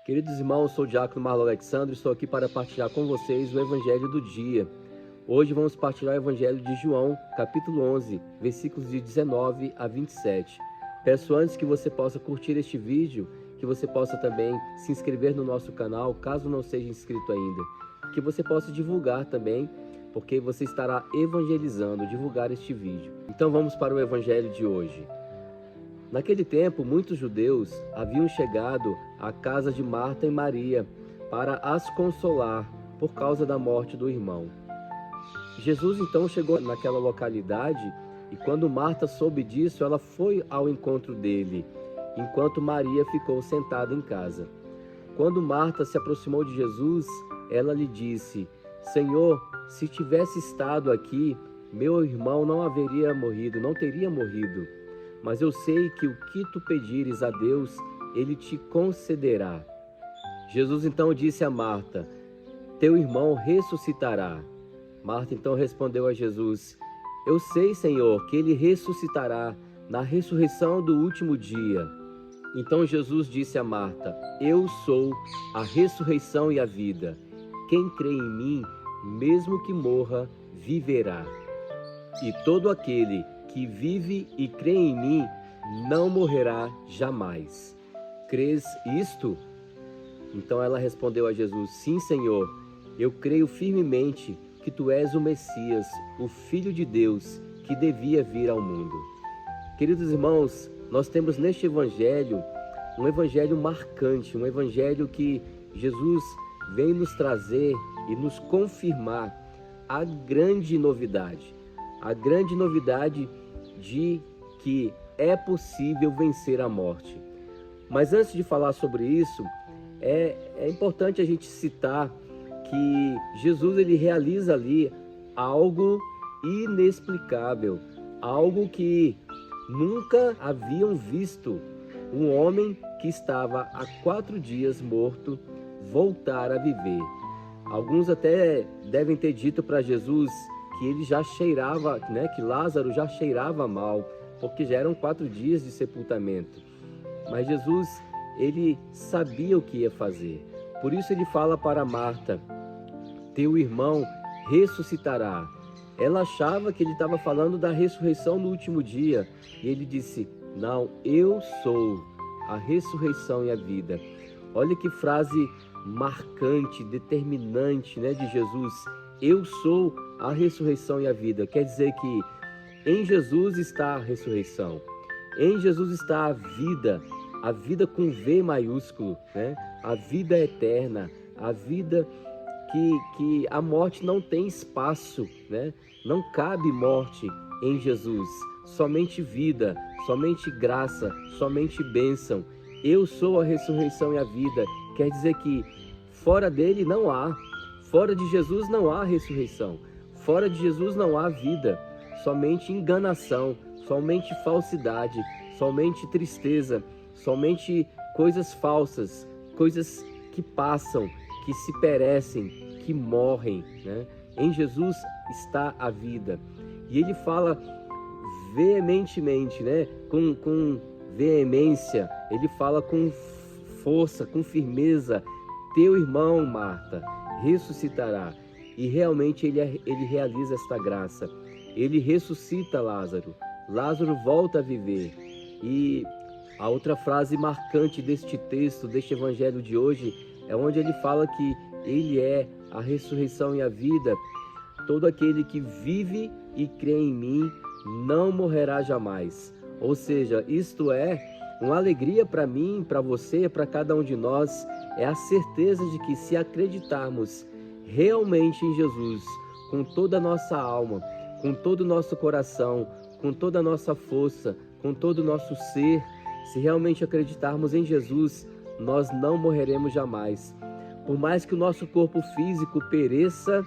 Queridos irmãos, sou o diácono Marlon Alexandre, estou aqui para partilhar com vocês o Evangelho do dia. Hoje vamos partilhar o Evangelho de João, capítulo 11, versículos de 19 a 27. Peço antes que você possa curtir este vídeo, que você possa também se inscrever no nosso canal, caso não seja inscrito ainda. Que você possa divulgar também, porque você estará evangelizando, divulgar este vídeo. Então vamos para o Evangelho de hoje. Naquele tempo, muitos judeus haviam chegado à casa de Marta e Maria para as consolar por causa da morte do irmão. Jesus então chegou naquela localidade e quando Marta soube disso, ela foi ao encontro dele, enquanto Maria ficou sentada em casa. Quando Marta se aproximou de Jesus, ela lhe disse: Senhor, se tivesse estado aqui, meu irmão não teria morrido. Mas eu sei que o que tu pedires a Deus, Ele te concederá. Jesus então disse a Marta: Teu irmão ressuscitará. Marta então respondeu a Jesus: Eu sei, Senhor, que ele ressuscitará na ressurreição do último dia. Então Jesus disse a Marta: Eu sou a ressurreição e a vida. Quem crê em mim, mesmo que morra, viverá. E todo aquele que vive e crê em mim, não morrerá jamais. Crês isto? Então ela respondeu a Jesus: Sim, Senhor, eu creio firmemente que tu és o Messias, o Filho de Deus, que devia vir ao mundo. Queridos irmãos, nós temos neste Evangelho um Evangelho marcante, um Evangelho que Jesus vem nos trazer e nos confirmar a grande novidade de que é possível vencer a morte. Mas antes de falar sobre isso, é importante a gente citar que Jesus ele realiza ali algo inexplicável, algo que nunca haviam visto. Um homem que estava há 4 dias morto voltar a viver. Alguns até devem ter dito para Jesus que ele já cheirava, que Lázaro já cheirava mal, porque já eram 4 dias de sepultamento. Mas Jesus, ele sabia o que ia fazer. Por isso ele fala para Marta: Teu irmão ressuscitará. Ela achava que ele estava falando da ressurreição no último dia. E ele disse: Não, eu sou a ressurreição e a vida. Olha que frase marcante, determinante, de Jesus. Eu sou a ressurreição e a vida. Quer dizer que em Jesus está a ressurreição. Em Jesus está a vida com V maiúsculo, a vida eterna, a vida que a morte não tem espaço, Não cabe morte em Jesus. Somente vida, somente graça, somente bênção. Eu sou a ressurreição e a vida. Quer dizer que fora dele não há. Fora de Jesus não há ressurreição. Fora de Jesus não há vida. Somente enganação, somente falsidade, somente tristeza, somente coisas falsas, coisas que passam, que se perecem, que morrem. Em Jesus está a vida. E ele fala veementemente, com veemência, ele fala com força, com firmeza: Teu irmão, Marta, ressuscitará. E realmente ele realiza esta graça. Ele ressuscita Lázaro. Lázaro volta a viver. E a outra frase marcante deste texto, deste evangelho de hoje, é onde ele fala que ele é a ressurreição e a vida. Todo aquele que vive e crê em mim não morrerá jamais. Ou seja, isto é uma alegria para mim, para você, para cada um de nós. É a certeza de que se acreditarmos realmente em Jesus, com toda a nossa alma, com todo o nosso coração, com toda a nossa força, com todo o nosso ser, se realmente acreditarmos em Jesus, nós não morreremos jamais. Por mais que o nosso corpo físico pereça,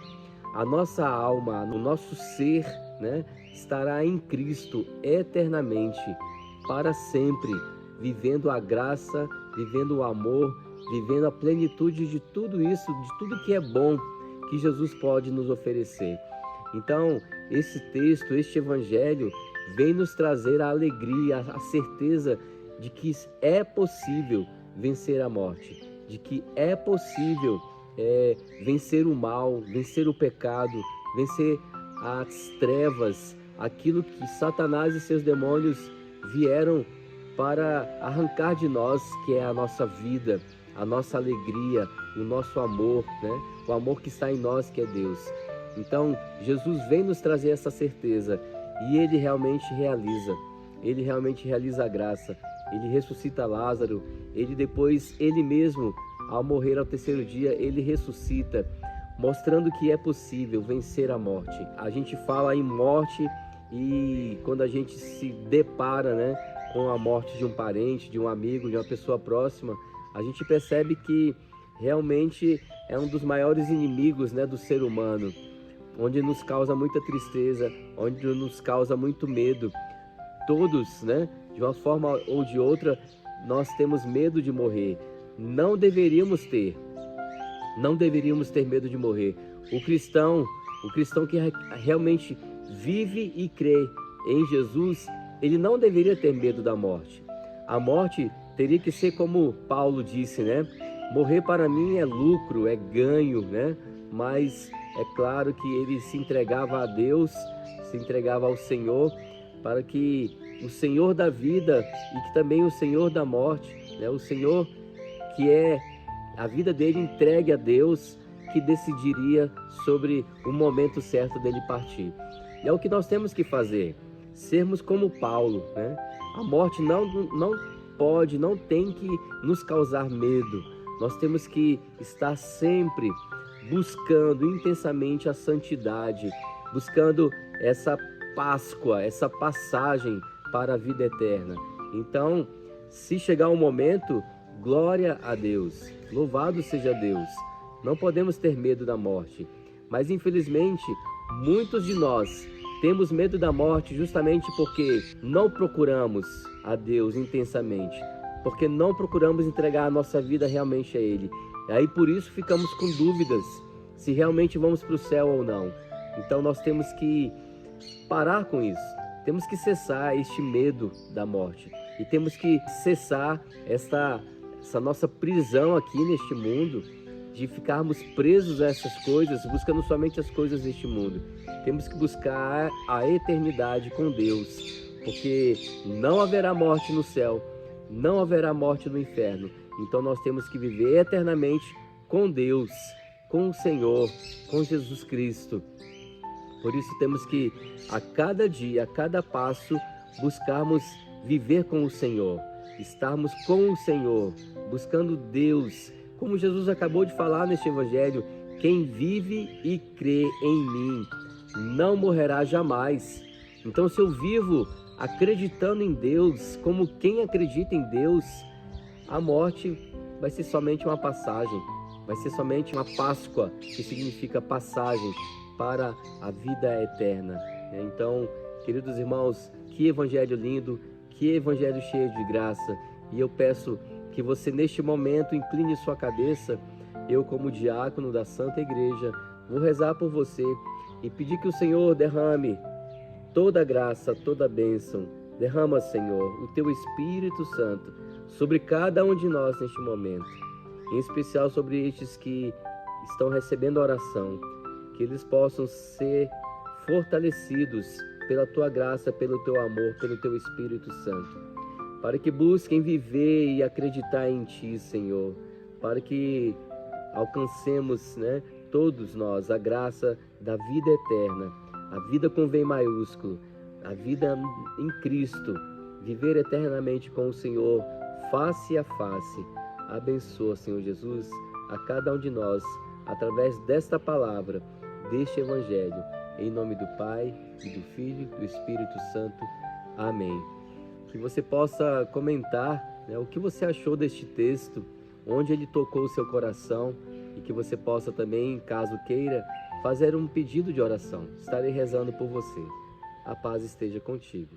a nossa alma, o nosso ser, estará em Cristo eternamente, para sempre, vivendo a graça, vivendo o amor, vivendo a plenitude de tudo isso, de tudo que é bom que Jesus pode nos oferecer. Então, esse texto, este evangelho, vem nos trazer a alegria, a certeza de que é possível vencer a morte. de que é possível vencer o mal, vencer o pecado, vencer as trevas, aquilo que Satanás e seus demônios vieram para arrancar de nós, que é a nossa vida, a nossa alegria, o nosso amor, né? O amor que está em nós, que é Deus. Então, Jesus vem nos trazer essa certeza e Ele realmente realiza a graça. Ele ressuscita Lázaro, Ele mesmo, ao morrer ao terceiro dia, Ele ressuscita, mostrando que é possível vencer a morte. A gente fala em morte e quando a gente se depara, né, com a morte de um parente, de um amigo, de uma pessoa próxima, a gente percebe que realmente é um dos maiores inimigos, né, do ser humano, onde nos causa muita tristeza, onde nos causa muito medo. Todos, né, de uma forma ou de outra, nós temos medo de morrer. Não deveríamos ter medo de morrer. O cristão que realmente vive e crê em Jesus, ele não deveria ter medo da morte. A morte teria que ser como Paulo disse, né? Morrer para mim é lucro, é ganho, né? Mas é claro que ele se entregava a Deus, se entregava ao Senhor, para que o Senhor da vida e que também o Senhor da morte, né? O Senhor que é a vida dele entregue a Deus, que decidiria sobre o momento certo dele partir. E é o que nós temos que fazer, sermos como Paulo, né? A morte não tem que nos causar medo. Nós temos que estar sempre buscando intensamente a santidade, buscando essa Páscoa, essa passagem para a vida eterna. Então, se chegar um momento, glória a Deus, louvado seja Deus. Não podemos ter medo da morte, mas infelizmente muitos de nós temos medo da morte justamente porque não procuramos a Deus intensamente, porque não procuramos entregar a nossa vida realmente a Ele. E aí por isso ficamos com dúvidas se realmente vamos para o céu ou não. Então nós temos que parar com isso, temos que cessar este medo da morte e temos que cessar essa nossa prisão aqui neste mundo, de ficarmos presos a essas coisas, buscando somente as coisas deste mundo. Temos que buscar a eternidade com Deus, porque não haverá morte no céu, não haverá morte no inferno. Então nós temos que viver eternamente com Deus, com o Senhor, com Jesus Cristo. Por isso temos que, a cada dia, a cada passo, buscarmos viver com o Senhor, estarmos com o Senhor, buscando Deus. Como Jesus acabou de falar neste Evangelho, quem vive e crê em mim não morrerá jamais. Então, se eu vivo acreditando em Deus, como quem acredita em Deus, a morte vai ser somente uma passagem, vai ser somente uma Páscoa, que significa passagem para a vida eterna. Então, queridos irmãos, que Evangelho lindo, que Evangelho cheio de graça. E eu peço que você neste momento incline sua cabeça. Eu, como diácono da Santa Igreja, vou rezar por você e pedir que o Senhor derrame toda a graça, toda a bênção. Derrama, Senhor, o Teu Espírito Santo sobre cada um de nós neste momento, em especial sobre estes que estão recebendo a oração, que eles possam ser fortalecidos pela Tua graça, pelo Teu amor, pelo Teu Espírito Santo, para que busquem viver e acreditar em Ti, Senhor, para que alcancemos, né, todos nós, a graça da vida eterna, a vida com V maiúsculo, a vida em Cristo, viver eternamente com o Senhor, face a face. Abençoa, Senhor Jesus, a cada um de nós, através desta palavra, deste Evangelho, em nome do Pai, e do Filho e do Espírito Santo. Amém. Que você possa comentar, né, o que você achou deste texto, onde ele tocou o seu coração, e que você possa também, caso queira, fazer um pedido de oração. Estarei rezando por você. A paz esteja contigo.